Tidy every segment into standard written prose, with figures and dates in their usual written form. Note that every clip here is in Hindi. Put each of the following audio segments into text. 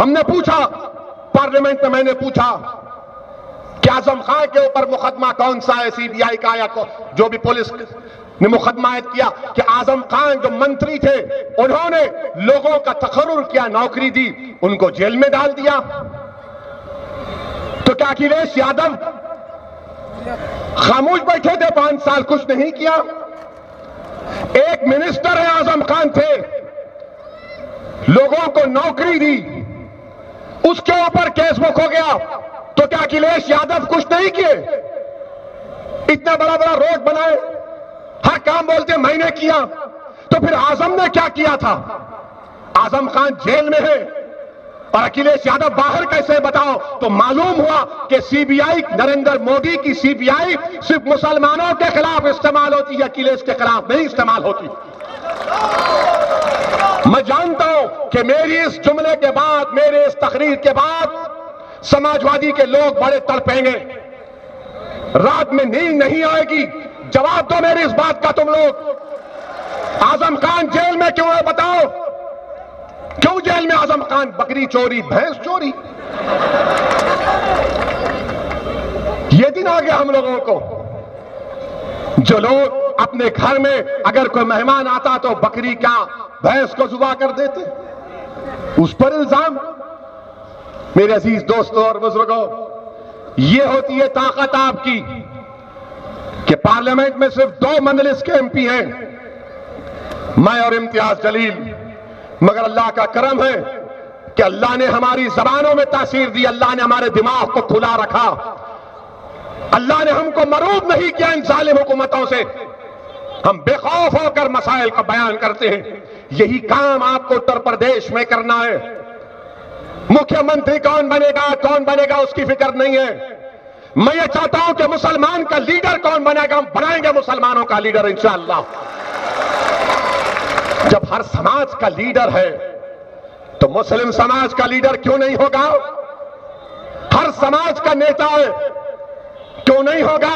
हमने पूछा, पार्लियामेंट में मैंने पूछा कि आजम खान के ऊपर मुकदमा कौन सा है, सीबीआई का या जो भी पुलिस ने मुकदमा किया, कि आजम खान जो मंत्री थे उन्होंने लोगों का तकर्रुर किया, नौकरी दी, उनको जेल में डाल दिया। तो क्या अखिलेश यादव खामोश बैठे थे 5 साल, कुछ नहीं किया? एक मिनिस्टर है आजम खान थे, लोगों को नौकरी दी, उसके ऊपर केस बुक हो गया, तो क्या अखिलेश यादव कुछ नहीं किए? इतना बड़ा बड़ा रोड बनाए, हर काम बोलते मैंने किया, तो फिर आजम ने क्या किया था? आजम खान जेल में है और अखिलेश यादव बाहर कैसे, बताओ? तो मालूम हुआ कि सीबीआई, नरेंद्र मोदी की सीबीआई सिर्फ मुसलमानों के खिलाफ इस्तेमाल होती है, अखिलेश के खिलाफ नहीं इस्तेमाल होती। मैं जानता हूं कि मेरी इस जुमले के बाद, मेरे इस तकरीर के बाद समाजवादी के लोग बड़े तड़पेंगे, रात में नींद नहीं आएगी। जवाब दो मेरी इस बात का तुम लोग। आजम खान जेल में क्यों है, बताओ? क्यों जेल में आजम खान? बकरी चोरी, भैंस चोरी। ये दिन आ गया हम लोगों को, जो लोग अपने घर में अगर कोई मेहमान आता तो बकरी क्या, भैंस को जुबा कर देते, उस पर इल्जाम। मेरे अजीज दोस्तों और बुजुर्गों, ये होती है ताकत आपकी कि पार्लियामेंट में सिर्फ 2 मंजलिस के एमपी हैं, मैं और इम्तियाज जलील। मगर अल्लाह का करम है कि अल्लाह ने हमारी जबानों में तासीर दी, अल्लाह ने हमारे दिमाग को खुला रखा, अल्लाह ने हमको मरूब नहीं किया इन जालिम हुकूमतों से। हम बेखौफ होकर मसाइल का बयान करते हैं। यही काम आपको उत्तर प्रदेश में करना है। मुख्यमंत्री कौन बनेगा उसकी फिक्र नहीं है। मैं ये चाहता हूं कि मुसलमान का लीडर कौन बनेगा, हम बनाएंगे मुसलमानों का लीडर इंशाअल्लाह। जब हर समाज का लीडर है तो मुस्लिम समाज का लीडर क्यों नहीं होगा? हर समाज का नेता है, क्यों नहीं होगा?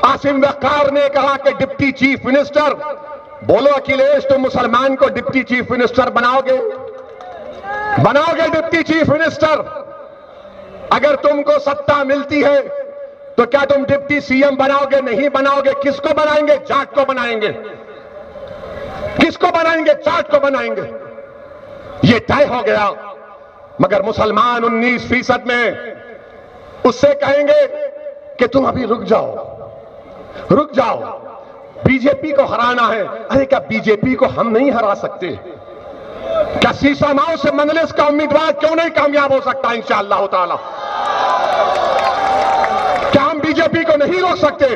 आसिम वक़ार ने कहा कि डिप्टी चीफ मिनिस्टर, बोलो अखिलेश तुम मुसलमान को डिप्टी चीफ मिनिस्टर बनाओगे डिप्टी चीफ मिनिस्टर? अगर तुमको सत्ता मिलती है तो क्या तुम डिप्टी सीएम बनाओगे? नहीं बनाओगे। किसको बनाएंगे? जाट को बनाएंगे। किसको बनाएंगे? जाट को बनाएंगे। ये तय हो गया। मगर मुसलमान 19% में, उससे कहेंगे कि तुम अभी रुक जाओ, बीजेपी को हराना है। अरे क्या बीजेपी को हम नहीं हरा सकते? क्या सीसा माओ से मंजलिस का उम्मीदवार क्यों नहीं कामयाब हो सकता इंशाअल्लाह ताला? क्या हम बीजेपी को नहीं रोक सकते?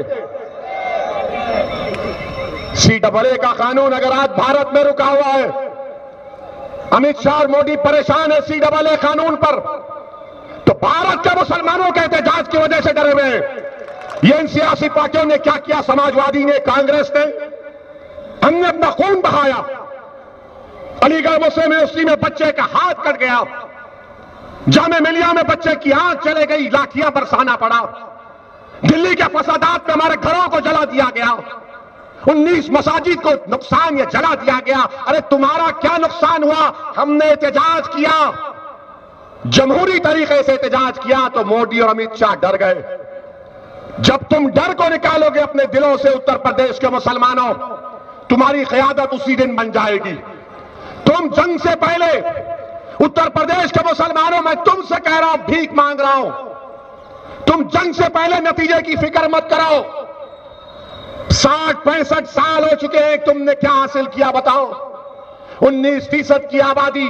CAA का कानून अगर आज भारत में रुका हुआ है, अमित शाह और मोदी परेशान है CAA कानून पर, तो भारत के मुसलमानों के एहतजाज की वजह से डरे हुए हैं। ये इन सियासी पार्टियों ने क्या किया? समाजवादी ने, कांग्रेस ने, हमने अपना खून बहाया। अलीगढ़ मुस्लिम यूनिवर्सिटी में बच्चे का हाथ कट गया, जामे मिलिया में बच्चे की आंख चले गई, लाठियां बरसाना पड़ा। दिल्ली के फसादात में हमारे घरों को जला दिया गया, 19 मसाजिद को नुकसान या जला दिया गया। अरे तुम्हारा क्या नुकसान हुआ? हमने एहतजाज किया, जमहूरी तरीके से एहतजाज किया, तो मोदी और अमित शाह डर गए। जब तुम डर को निकालोगे अपने दिलों से उत्तर प्रदेश के मुसलमानों, तुम्हारी क़यादत उसी दिन बन जाएगी। तुम जंग से पहले उत्तर प्रदेश के मुसलमानों, मैं तुमसे कह रहा हूं, भीख मांग रहा हूं, तुम जंग से पहले नतीजे की फिक्र मत कराओ। 60-65 साल हो चुके हैं, तुमने क्या हासिल किया बताओ? 19% की आबादी,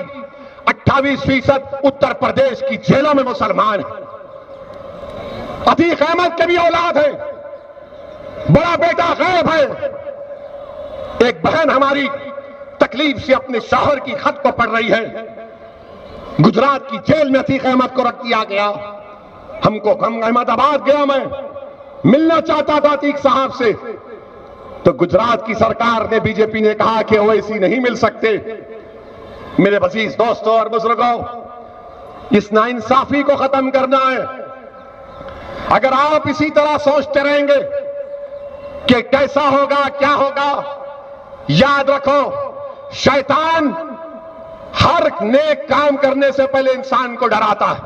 28% उत्तर प्रदेश की जेलों में मुसलमान है। अतीक अहमद के भी औलाद है, बड़ा बेटा गैब है। एक बहन हमारी तकलीफ से अपने शौहर की खत को पढ़ रही है। गुजरात की जेल में अतीक अहमद को रख दिया गया। हम अहमदाबाद गया, मैं मिलना चाहता था अतीक साहब से, तो गुजरात की सरकार ने, बीजेपी ने कहा कि ओवैसी नहीं मिल सकते। मेरे अजीज दोस्तों और बुजुर्गों, इस नाइंसाफी को खत्म करना है। अगर आप इसी तरह सोचते रहेंगे कि कैसा होगा, क्या होगा, याद रखो, शैतान हर नेक काम करने से पहले इंसान को डराता है।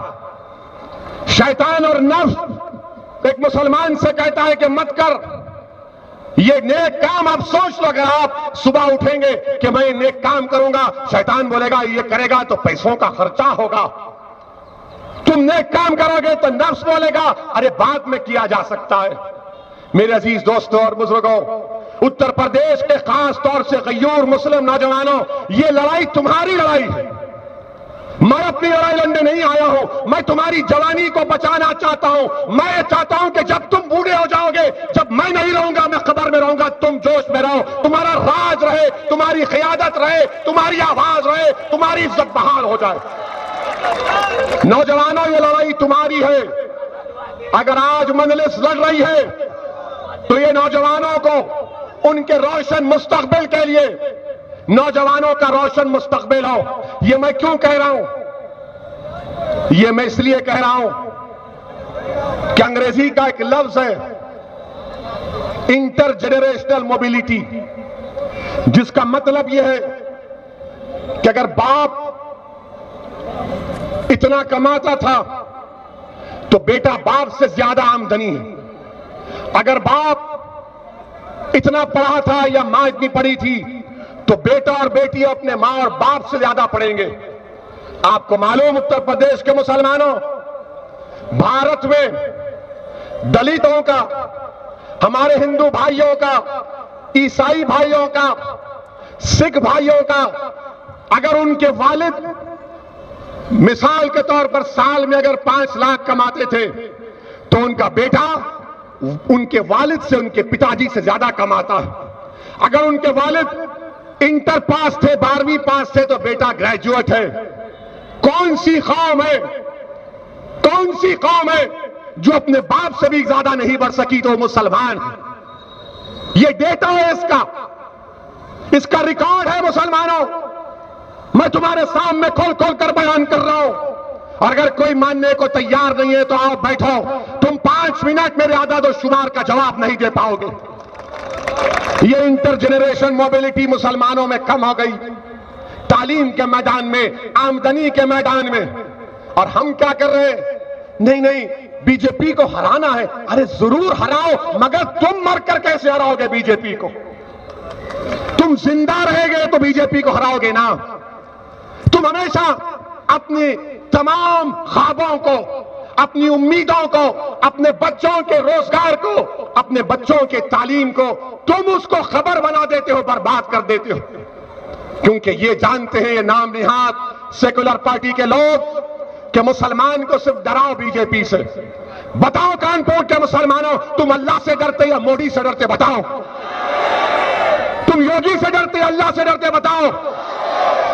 शैतान और नफ्स एक मुसलमान से कहता है कि मत कर ये नेक काम। आप सोच लो, अगर आप सुबह उठेंगे कि मैं नेक काम करूंगा, शैतान बोलेगा ये करेगा तो पैसों का खर्चा होगा। तुम नेक काम करोगे तो नफ्स बोलेगा अरे बाद में किया जा सकता है। मेरे अजीज दोस्तों और बुजुर्गों, उत्तर प्रदेश के खास तौर से गयूर मुस्लिम नौजवानों, ये लड़ाई तुम्हारी लड़ाई है। मैं अपनी लड़ाई लड़ने नहीं आया हूं। मैं तुम्हारी जवानी को बचाना चाहता हूं। मैं चाहता हूं कि जब तुम बूढ़े हो जाओगे, जब मैं नहीं रहूंगा, मैं कब्र में रहूंगा, तुम जोश में रहो, तुम्हारा राज रहे, तुम्हारी क़ियादत रहे, तुम्हारी आवाज रहे, तुम्हारी इज्जत बहाल हो जाए। नौजवानों, ये लड़ाई तुम्हारी है। अगर आज मजलिस लड़ रही है तो ये नौजवानों को उनके रोशन मुस्तकबिल के लिए, नौजवानों का रोशन मुस्तकबिल हो। ये मैं क्यों कह रहा हूं? ये मैं इसलिए कह रहा हूं कि अंग्रेजी का एक लफ्ज है इंटरजेनरेशनल मोबिलिटी, जिसका मतलब यह है कि अगर बाप इतना कमाता था तो बेटा बाप से ज्यादा आमदनी है। अगर बाप इतना पढ़ा था या मां इतनी पढ़ी थी तो बेटा और बेटी अपने मां और बाप से ज्यादा पढ़ेंगे। आपको मालूम, उत्तर प्रदेश के मुसलमानों, भारत में दलितों का, हमारे हिंदू भाइयों का, ईसाई भाइयों का, सिख भाइयों का, अगर उनके वालिद मिसाल के तौर पर साल में अगर 5 लाख कमाते थे तो उनका बेटा उनके वालिद से, उनके पिताजी से ज्यादा कमाता है। अगर उनके वालिद इंटर पास थे, 12वीं पास थे, तो बेटा ग्रेजुएट है। कौन सी कौम है, कौन सी कौम है जो अपने बाप से भी ज्यादा नहीं बढ़ सकी? तो मुसलमान है। ये डेटा है, इसका रिकॉर्ड है मुसलमानों। मैं तुम्हारे सामने खोल खोल कर बयान कर रहा हूं, और अगर कोई मानने को तैयार नहीं है तो आओ बैठो। तुम 5 मिनट मेरे आदद और शुमार का जवाब नहीं दे पाओगे। ये इंटरजेनरेशन मोबिलिटी मुसलमानों में कम हो गई, तालीम के मैदान में, आमदनी के मैदान में। और हम क्या कर रहे हैं? नहीं नहीं, बीजेपी को हराना है। अरे जरूर हराओ, मगर तुम मरकर कैसे हराओगे बीजेपी को? तुम जिंदा रहेंगे तो बीजेपी को हराओगे ना। तुम हमेशा अपनी तमाम ख्वाबों को, अपनी उम्मीदों को, अपने बच्चों के रोजगार को, अपने बच्चों के तालीम को, तुम उसको खबर बना देते हो, बर्बाद कर देते हो। क्योंकि ये जानते हैं, ये नाम निहाद सेकुलर पार्टी के लोग, कि मुसलमान को सिर्फ डराओ बीजेपी से। बताओ कानपुर के मुसलमानों, तुम अल्लाह से डरते या मोदी से डरते? बताओ। तुम योगी से डरते या अल्लाह से डरते? बताओ।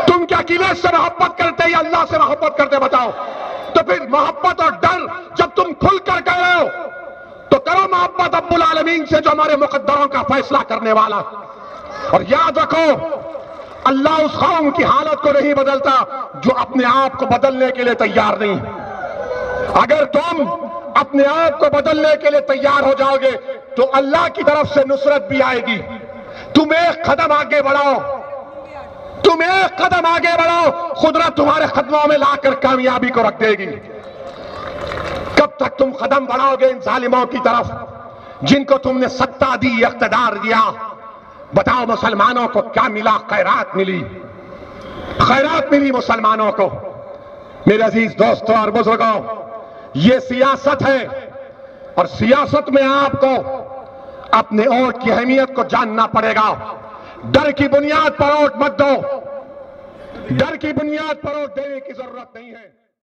तुम क्या अखिलेश से मोहब्बत करते या अल्लाह से मोहब्बत करते? बताओ। तो फिर मोहब्बत और डर जब तुम खुलकर कह रहे हो तो करो मोहब्बत अब्बुल आलमीन से, जो हमारे मुकद्दरों का फैसला करने वाला। और याद रखो, अल्लाह उस कौम की हालत को नहीं बदलता जो अपने आप को बदलने के लिए तैयार नहीं। अगर तुम अपने आप को बदलने के लिए तैयार हो जाओगे तो अल्लाह की तरफ से नुसरत भी आएगी। तुम एक कदम आगे बढ़ाओ, तुम एक कदम आगे बढ़ाओ, कुदरत तुम्हारे कदमों में लाकर कामयाबी को रख देगी। कब तक तुम कदम बढ़ाओगे इन जालिमों की तरफ जिनको तुमने सत्ता दी, इख्तिदार दिया? बताओ मुसलमानों को क्या मिला? खैरात मिली, खैरात मिली मुसलमानों को। मेरे अजीज दोस्तों और बुजुर्गों, ये सियासत है, और सियासत में आपको अपने वोट की अहमियत को जानना पड़ेगा। डर की बुनियाद पर वोट मत दो, डर की बुनियाद पर वोट देने की जरूरत नहीं है।